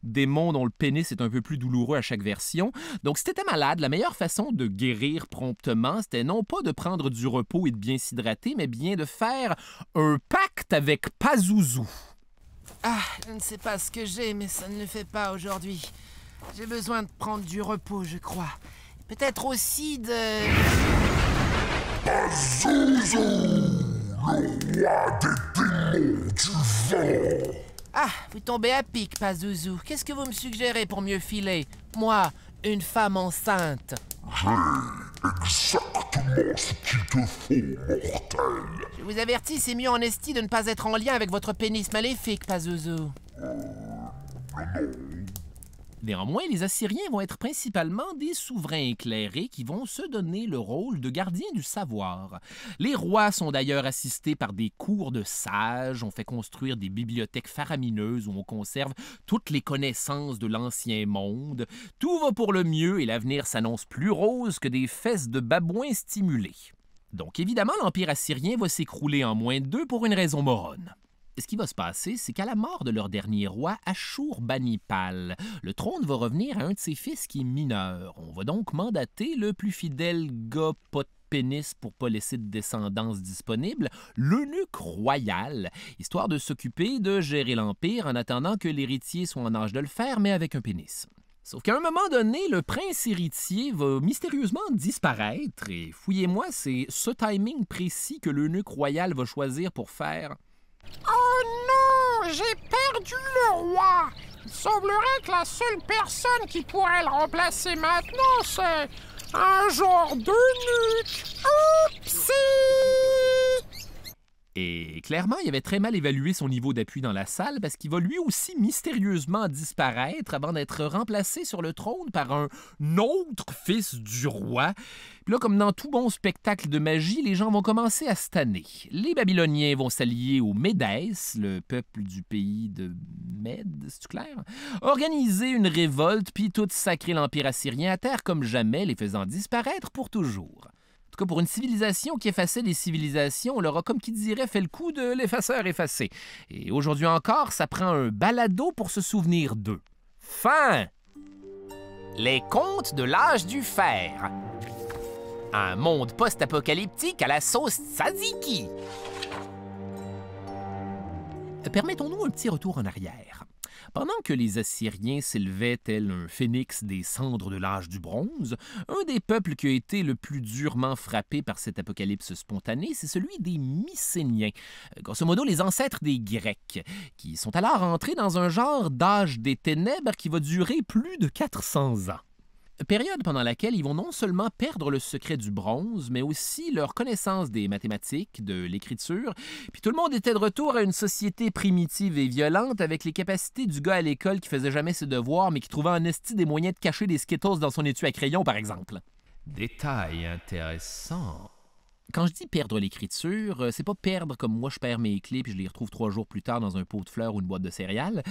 démon dont le pénis est un peu plus douloureux à chaque version. Donc, si t'étais malade, la meilleure façon de guérir promptement, c'était non pas de prendre du repos et de bien s'hydrater, mais bien de faire un pacte avec Pazuzu. Ah, je ne sais pas ce que j'ai, mais ça ne le fait pas aujourd'hui. J'ai besoin de prendre du repos, je crois. Peut-être aussi de... Pazuzu, le roi des démons du vent. Ah, vous tombez à pic, Pazuzu. Qu'est-ce que vous me suggérez pour mieux filer? Moi, une femme enceinte. J'ai exactement ce qu'il te faut, mortel. Je vous avertis, c'est mieux en esti de ne pas être en lien avec votre pénis maléfique, Pazuzu. Néanmoins, les Assyriens vont être principalement des souverains éclairés qui vont se donner le rôle de gardiens du savoir. Les rois sont d'ailleurs assistés par des cours de sages, on fait construire des bibliothèques faramineuses où on conserve toutes les connaissances de l'ancien monde. Tout va pour le mieux et l'avenir s'annonce plus rose que des fesses de babouins stimulés. Donc évidemment, l'Empire assyrien va s'écrouler en moins de 2 pour une raison moronne. Ce qui va se passer, c'est qu'à la mort de leur dernier roi, Ashurbanipal, le trône va revenir à un de ses fils qui est mineur. On va donc mandater le plus fidèle gars pas de pénis pour pas laisser de descendance disponible, l'eunuque royal, histoire de s'occuper de gérer l'Empire en attendant que l'héritier soit en âge de le faire, mais avec un pénis. Sauf qu'à un moment donné, le prince héritier va mystérieusement disparaître et fouillez-moi, c'est ce timing précis que l'eunuque royal va choisir pour faire... Oh non, j'ai perdu le roi. Il semblerait que la seule personne qui pourrait le remplacer maintenant, c'est un genre d'eunuque. Oupsie! Et clairement, il avait très mal évalué son niveau d'appui dans la salle parce qu'il va lui aussi mystérieusement disparaître avant d'être remplacé sur le trône par un autre fils du roi. Puis là, comme dans tout bon spectacle de magie, les gens vont commencer à se tanner. Les Babyloniens vont s'allier aux Médès, le peuple du pays de Mède, c'est-tu clair? Organiser une révolte, puis tout sacrer l'Empire assyrien à terre comme jamais, les faisant disparaître pour toujours. En tout cas, pour une civilisation qui effaçait les civilisations, on leur a, comme qui dirait, fait le coup de l'effaceur effacé. Et aujourd'hui encore, ça prend un balado pour se souvenir d'eux. Fin! Les contes de l'âge du fer. Un monde post-apocalyptique à la sauce tzatziki. Permettons-nous un petit retour en arrière. Pendant que les Assyriens s'élevaient tel un phénix des cendres de l'âge du bronze, un des peuples qui a été le plus durement frappé par cet apocalypse spontané, c'est celui des Mycéniens, grosso modo les ancêtres des Grecs, qui sont alors entrés dans un genre d'âge des ténèbres qui va durer plus de 400 ans. Période pendant laquelle ils vont non seulement perdre le secret du bronze, mais aussi leur connaissance des mathématiques, de l'écriture, puis tout le monde était de retour à une société primitive et violente avec les capacités du gars à l'école qui faisait jamais ses devoirs, mais qui trouvait en esti des moyens de cacher des Skittles dans son étui à crayon, par exemple. Détail intéressant. Quand je dis perdre l'écriture, c'est pas perdre comme moi je perds mes clés puis je les retrouve 3 jours plus tard dans un pot de fleurs ou une boîte de céréales.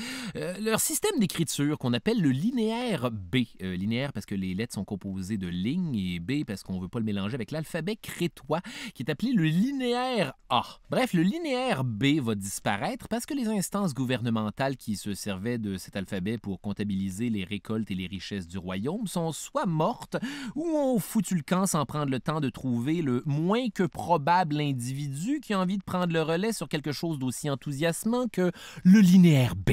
Leur système d'écriture qu'on appelle le linéaire B. Linéaire parce que les lettres sont composées de lignes et B parce qu'on veut pas le mélanger avec l'alphabet crétois qui est appelé le linéaire A. Bref, le linéaire B va disparaître parce que les instances gouvernementales qui se servaient de cet alphabet pour comptabiliser les récoltes et les richesses du royaume sont soit mortes ou ont foutu le camp sans prendre le temps de trouver le moins que probable individu qui a envie de prendre le relais sur quelque chose d'aussi enthousiasmant que le linéaire B.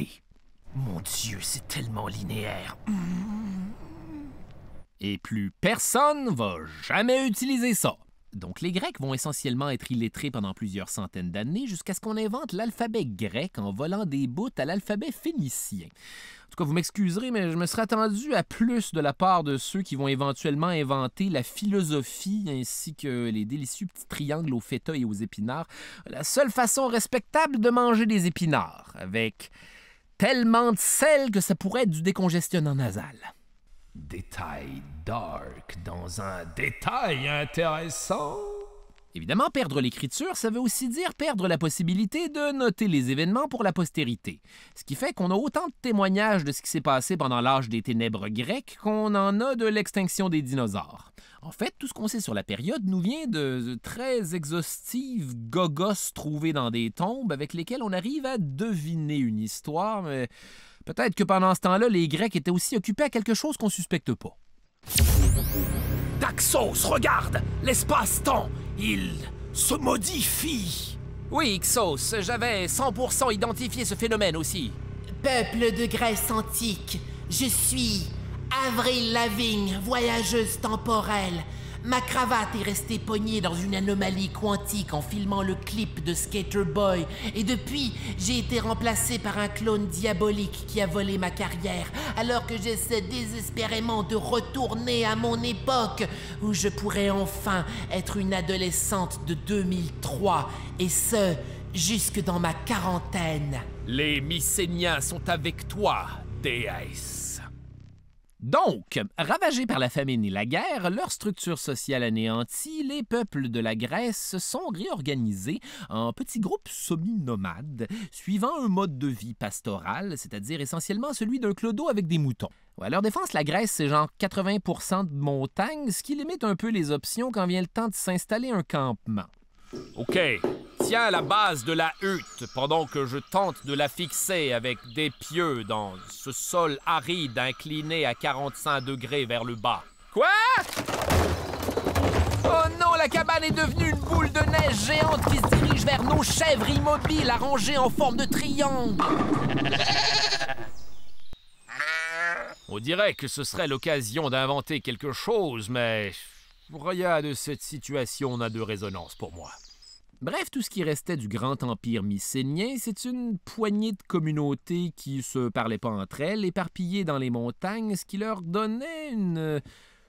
Mon Dieu, c'est tellement linéaire. Et plus personne va jamais utiliser ça. Donc les Grecs vont essentiellement être illettrés pendant plusieurs centaines d'années jusqu'à ce qu'on invente l'alphabet grec en volant des bouts à l'alphabet phénicien. En tout cas, vous m'excuserez, mais je me serais attendu à plus de la part de ceux qui vont éventuellement inventer la philosophie ainsi que les délicieux petits triangles aux feta et aux épinards. La seule façon respectable de manger des épinards, avec tellement de sel que ça pourrait être du décongestionnant nasal. Détail dark dans un détail intéressant. Évidemment, perdre l'écriture, ça veut aussi dire perdre la possibilité de noter les événements pour la postérité. Ce qui fait qu'on a autant de témoignages de ce qui s'est passé pendant l'âge des ténèbres grecques qu'on en a de l'extinction des dinosaures. En fait, tout ce qu'on sait sur la période nous vient de très exhaustives gogos trouvées dans des tombes avec lesquelles on arrive à deviner une histoire, mais peut-être que pendant ce temps-là, les Grecs étaient aussi occupés à quelque chose qu'on suspecte pas. Daxos, regarde! L'espace-temps, il se modifie! Oui, Ixos, j'avais 100% identifié ce phénomène aussi. Peuple de Grèce antique, je suis Avril Lavigne, voyageuse temporelle. Ma cravate est restée pognée dans une anomalie quantique en filmant le clip de Skater Boy. Et depuis, j'ai été remplacé par un clone diabolique qui a volé ma carrière, alors que j'essaie désespérément de retourner à mon époque, où je pourrais enfin être une adolescente de 2003, et ce, jusque dans ma quarantaine. Les Mycéniens sont avec toi, déesse. Donc, ravagés par la famine et la guerre, leur structure sociale anéantie, les peuples de la Grèce se sont réorganisés en petits groupes semi-nomades, suivant un mode de vie pastoral, c'est-à-dire essentiellement celui d'un clodo avec des moutons. À leur défense, la Grèce, c'est genre 80% de montagnes, ce qui limite un peu les options quand vient le temps de s'installer un campement. OK, tiens la base de la hutte pendant que je tente de la fixer avec des pieux dans ce sol aride incliné à 45 degrés vers le bas. Quoi? Oh non, la cabane est devenue une boule de neige géante qui se dirige vers nos chèvres immobiles arrangées en forme de triangle. On dirait que ce serait l'occasion d'inventer quelque chose, mais rien de cette situation n'a de résonance pour moi. Bref, tout ce qui restait du grand empire mycénien, c'est une poignée de communautés qui se parlaient pas entre elles, éparpillées dans les montagnes, ce qui leur donnait une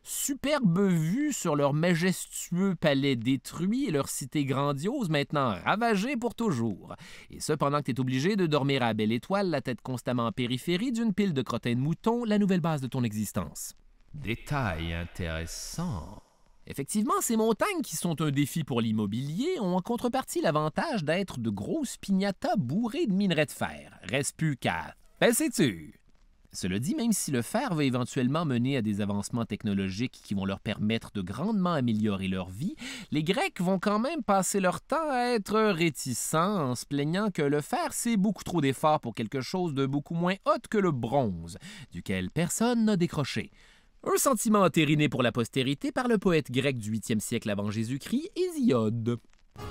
superbe vue sur leur majestueux palais détruit et leur cité grandiose maintenant ravagée pour toujours. Et ce, pendant que tu es obligé de dormir à la belle étoile, la tête constamment en périphérie d'une pile de crottins de moutons, la nouvelle base de ton existence. Détail intéressant. Effectivement, ces montagnes, qui sont un défi pour l'immobilier, ont en contrepartie l'avantage d'être de grosses piñatas bourrées de minerais de fer. Reste plus qu'à fesser dessus. Cela dit, même si le fer va éventuellement mener à des avancements technologiques qui vont leur permettre de grandement améliorer leur vie, les Grecs vont quand même passer leur temps à être réticents en se plaignant que le fer, c'est beaucoup trop d'efforts pour quelque chose de beaucoup moins hot que le bronze, duquel personne n'a décroché. Un sentiment entériné pour la postérité par le poète grec du 8e siècle avant Jésus-Christ, Hésiode.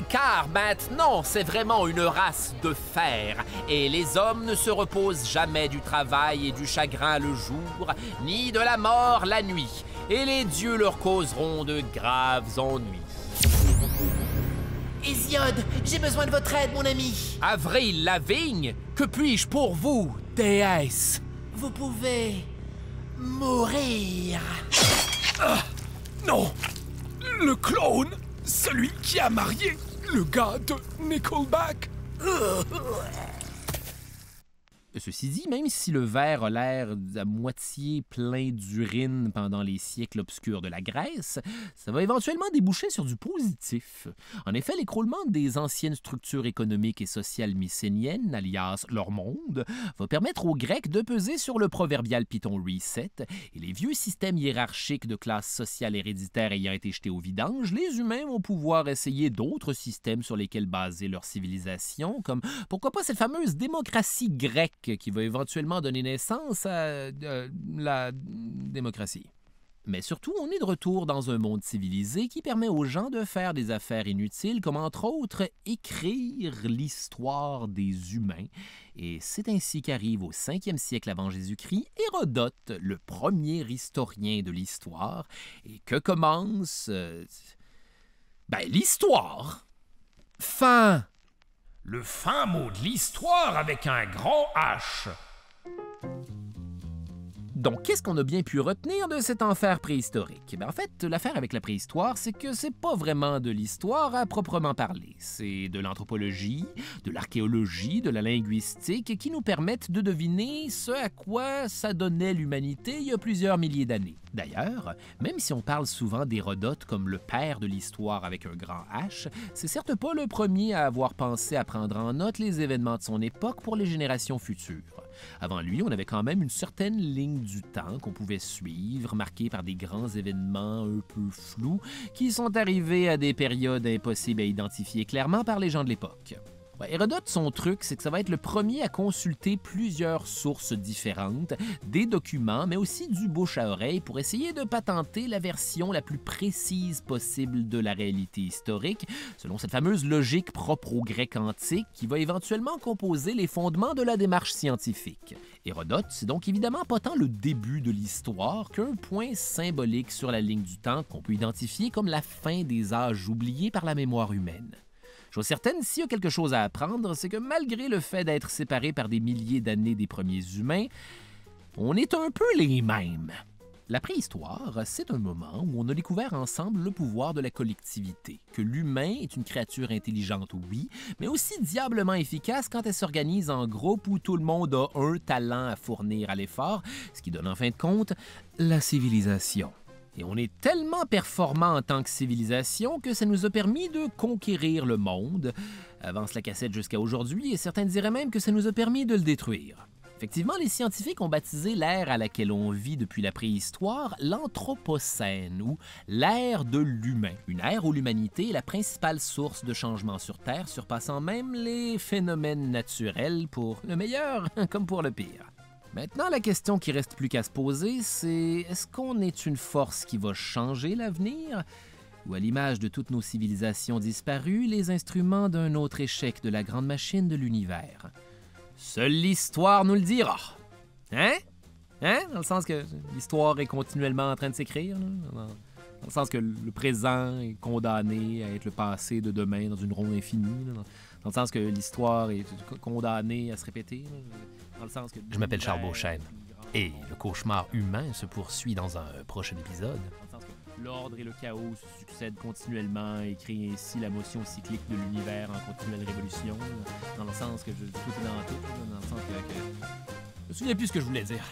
Car maintenant, c'est vraiment une race de fer, et les hommes ne se reposent jamais du travail et du chagrin le jour, ni de la mort la nuit, et les dieux leur causeront de graves ennuis. Hésiode, j'ai besoin de votre aide, mon ami. Avril Lavigne, que puis-je pour vous, déesse? Vous pouvez mourir. Non! Le clone! Celui qui a marié le gars de Nickelback! Ceci dit, même si le verre a l'air à moitié plein d'urine pendant les siècles obscurs de la Grèce, ça va éventuellement déboucher sur du positif. En effet, l'écroulement des anciennes structures économiques et sociales mycéniennes, alias leur monde, va permettre aux Grecs de peser sur le proverbial piton reset, et les vieux systèmes hiérarchiques de classe sociale héréditaire ayant été jetés au vidange, les humains vont pouvoir essayer d'autres systèmes sur lesquels baser leur civilisation, comme pourquoi pas cette fameuse démocratie grecque qui va éventuellement donner naissance à la démocratie. Mais surtout, on est de retour dans un monde civilisé qui permet aux gens de faire des affaires inutiles, comme entre autres écrire l'histoire des humains. Et c'est ainsi qu'arrive au 5e siècle avant Jésus-Christ Hérodote, le premier historien de l'histoire, et que commence... Ben, l'histoire. Fin. Le fin mot de l'histoire avec un grand H. Donc, qu'est-ce qu'on a bien pu retenir de cet enfer préhistorique? Ben, en fait, l'affaire avec la préhistoire, c'est que c'est pas vraiment de l'histoire à proprement parler. C'est de l'anthropologie, de l'archéologie, de la linguistique qui nous permettent de deviner ce à quoi ça donnait l'humanité il y a plusieurs milliers d'années. D'ailleurs, même si on parle souvent d'Hérodote comme le père de l'histoire avec un grand H, c'est certes pas le premier à avoir pensé à prendre en note les événements de son époque pour les générations futures. Avant lui, on avait quand même une certaine ligne du temps qu'on pouvait suivre, marquée par des grands événements un peu flous qui sont arrivés à des périodes impossibles à identifier clairement par les gens de l'époque. Hérodote, son truc, c'est que ça va être le premier à consulter plusieurs sources différentes, des documents, mais aussi du bouche à oreille pour essayer de patenter la version la plus précise possible de la réalité historique, selon cette fameuse logique propre aux Grecs antiques qui va éventuellement composer les fondements de la démarche scientifique. Hérodote, c'est donc évidemment pas tant le début de l'histoire qu'un point symbolique sur la ligne du temps qu'on peut identifier comme la fin des âges oubliés par la mémoire humaine. Chose certaine, s'il y a quelque chose à apprendre, c'est que malgré le fait d'être séparés par des milliers d'années des premiers humains, on est un peu les mêmes. La préhistoire, c'est un moment où on a découvert ensemble le pouvoir de la collectivité, que l'humain est une créature intelligente, oui, mais aussi diablement efficace quand elle s'organise en groupe où tout le monde a un talent à fournir à l'effort, ce qui donne en fin de compte la civilisation. Et on est tellement performant en tant que civilisation que ça nous a permis de conquérir le monde. Avance la cassette jusqu'à aujourd'hui, et certains diraient même que ça nous a permis de le détruire. Effectivement, les scientifiques ont baptisé l'ère à laquelle on vit depuis la préhistoire l'Anthropocène, ou l'ère de l'humain. Une ère où l'humanité est la principale source de changement sur Terre, surpassant même les phénomènes naturels, pour le meilleur comme pour le pire. Maintenant, la question qui reste plus qu'à se poser, c'est est-ce qu'on est une force qui va changer l'avenir? Ou à l'image de toutes nos civilisations disparues, les instruments d'un autre échec de la grande machine de l'univers? Seule l'histoire nous le dira. Hein? Hein? Dans le sens que l'histoire est continuellement en train de s'écrire. Dans le sens que le présent est condamné à être le passé de demain dans une ronde infinie. Dans le sens que l'histoire est condamnée à se répéter. Dans le sens que Je m'appelle Charles Beauchesne et le cauchemar humain se poursuit dans un prochain épisode. Dans le sens que l'ordre et le chaos se succèdent continuellement et créent ainsi la motion cyclique de l'univers en continuelle révolution. Dans le sens que tout est dans tout. Dans le sens que je me souviens plus ce que je voulais dire.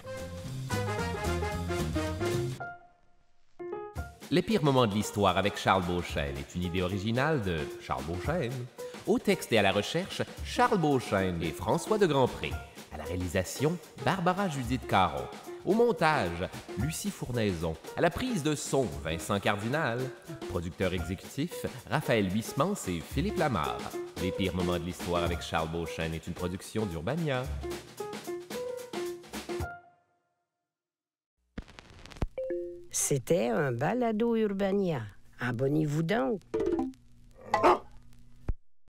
Les pires moments de l'histoire avec Charles Beauchesne est une idée originale de Charles Beauchesne. Au texte et à la recherche, Charles Beauchesne et François de Grandpré. À la réalisation, Barbara Judith Caron. Au montage, Lucie Fournaison. À la prise de son, Vincent Cardinal. Producteur exécutif, Raphaël Huismans et Philippe Lamarre. Les pires moments de l'histoire avec Charles Beauchesne est une production d'Urbania. C'était un balado Urbania. Abonnez-vous donc.